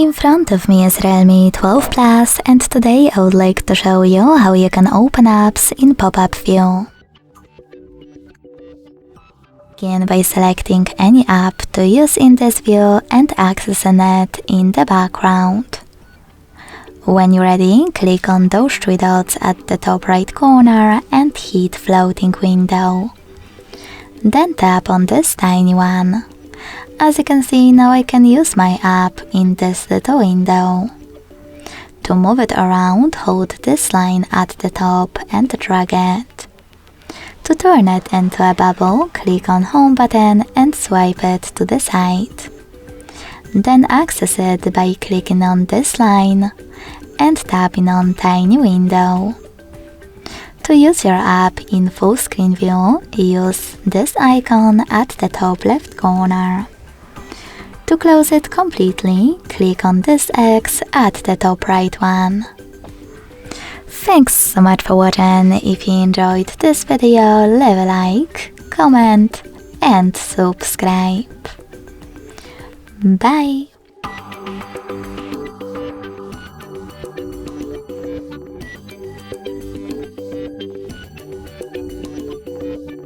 In front of me is Realme 12 Plus, and today I would like to show you how you can open apps in pop-up view. Begin by selecting any app to use in this view and accessing it in the background. When you're ready, click on those three dots at the top right corner and hit floating window. Then tap on this tiny one. As you can see, now I can use my app in this little window. To move it around, hold this line at the top and drag it. To turn it into a bubble, click on Home button and swipe it to the side. Then access it by clicking on this line and tapping on Tiny Window. To use your app in full screen view, use this icon at the top left corner. To close it completely, click on this X at the top right one. Thanks so much for watching. If you enjoyed this video, leave a like, comment and subscribe. Bye!